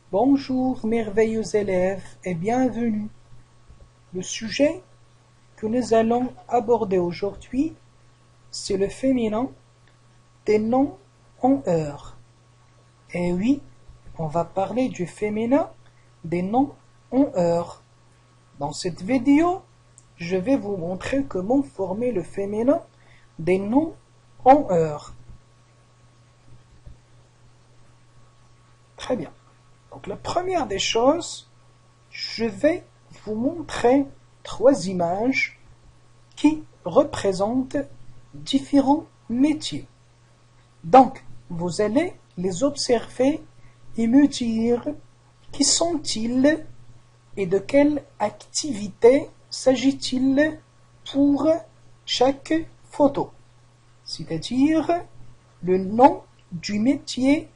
Bonjour merveilleux élèves et bienvenue. Le sujet que nous allons aborder aujourd'hui, c'est le féminin des noms en heure. Et oui, on va parler du féminin des noms en heure. Dans cette vidéo, je vais vous montrer comment former le féminin des noms en heure. Très bien. Donc la première des choses, je vais vous montrer 3 images qui représentent différents métiers. Donc, vous allez les observer et me dire qui sont-ils et de quelle activité s'agit-il pour chaque photo, c'est-à-dire le nom du métier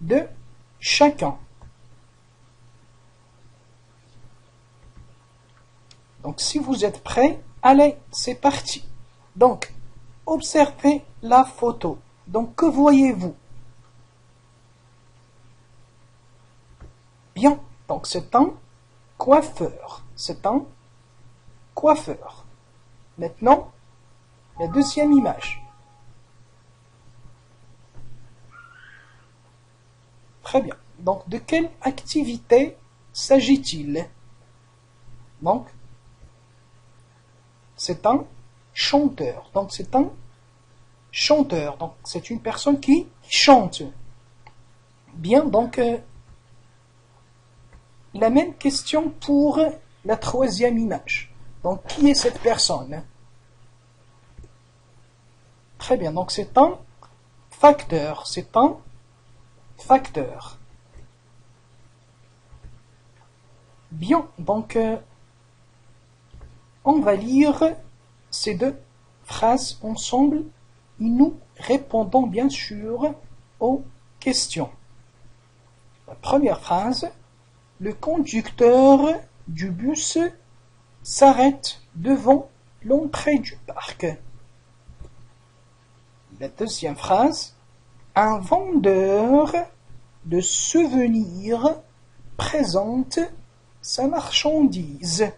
de chacun. Donc si vous êtes prêts, allez, c'est parti. Donc, observez la photo. Donc, que voyez-vous? Bien, donc c'est un coiffeur. C'est un coiffeur. Maintenant, la deuxième image. Très bien. Donc, de quelle activité s'agit-il? Donc, c'est un chanteur. Donc, c'est un chanteur. Donc, c'est une personne qui chante. Bien, donc, la même question pour la troisième image. Donc, qui est cette personne? Très bien. Donc, c'est un facteur. C'est un facteur. Bien. Donc, on va lire ces 2 phrases ensemble et nous répondons bien sûr aux questions. La première phrase, le conducteur du bus s'arrête devant l'entrée du parc. La deuxième phrase, un vendeur de souvenirs présente sa marchandise.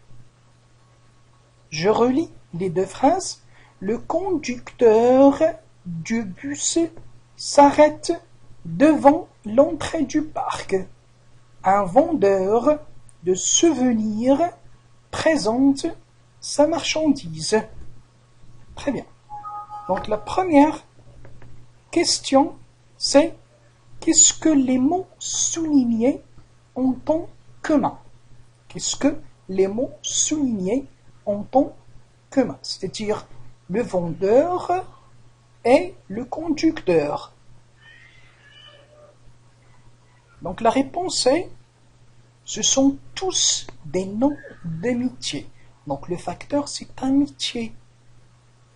Je relis les 2 phrases. Le conducteur du bus s'arrête devant l'entrée du parc. Un vendeur de souvenirs présente sa marchandise. Très bien. Donc la première question, c'est qu'est-ce que les mots soulignés ont en commun? Qu'est-ce que les mots soulignés ont en commun? C'est-à-dire le vendeur et le conducteur. Donc la réponse est, ce sont tous des noms de métier. Donc le facteur, c'est un métier.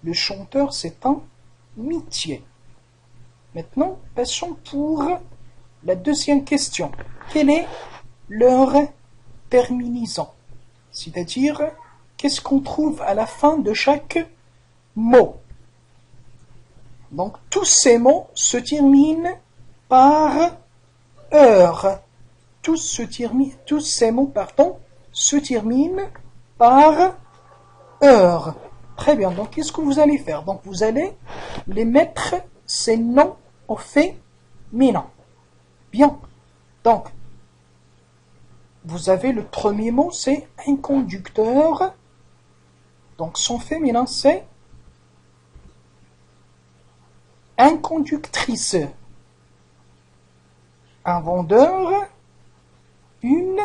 Le chanteur, c'est un métier. Maintenant, passons pour la deuxième question. Quel est leur terminaison? C'est-à-dire, qu'est-ce qu'on trouve à la fin de chaque mot? Donc, tous ces mots se terminent par heure. Tous ces mots, se terminent par heure. Très bien. Donc, qu'est-ce que vous allez faire? Donc, vous allez les mettre ces noms au féminin. Bien. Donc, vous avez le premier mot, c'est un conducteur. Donc, son féminin, c'est un conductrice. Un vendeur, une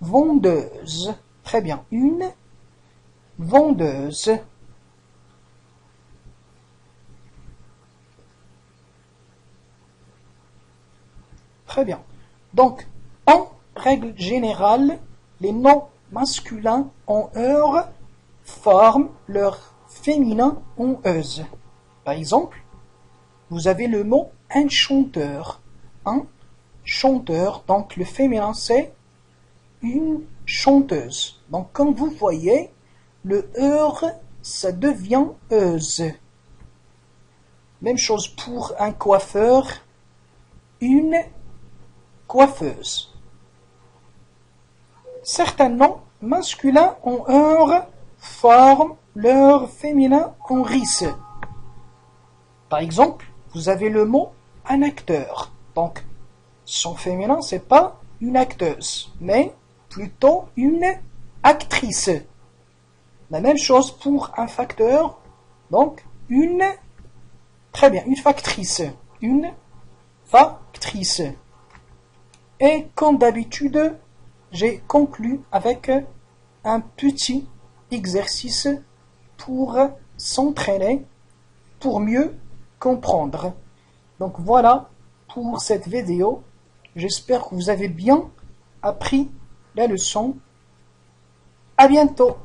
vendeuse. Très bien. Une vendeuse. Très bien. Donc, en règle générale, les noms masculins en heure forment leur féminin en euse. Par exemple, vous avez le mot un chanteur. Un chanteur, donc le féminin c'est une chanteuse. Donc comme vous voyez, le heure, ça devient euse. Même chose pour un coiffeur, une coiffeuse. Certains noms masculins ont leur forme, leur féminin en ris. Par exemple, vous avez le mot un acteur. Donc, son féminin, c'est pas une acteuse, mais plutôt une actrice. La même chose pour un facteur, donc très bien, une factrice. Une factrice. Et comme d'habitude, j'ai conclu avec un petit exercice pour s'entraîner, pour mieux comprendre. Donc voilà pour cette vidéo. J'espère que vous avez bien appris la leçon. À bientôt.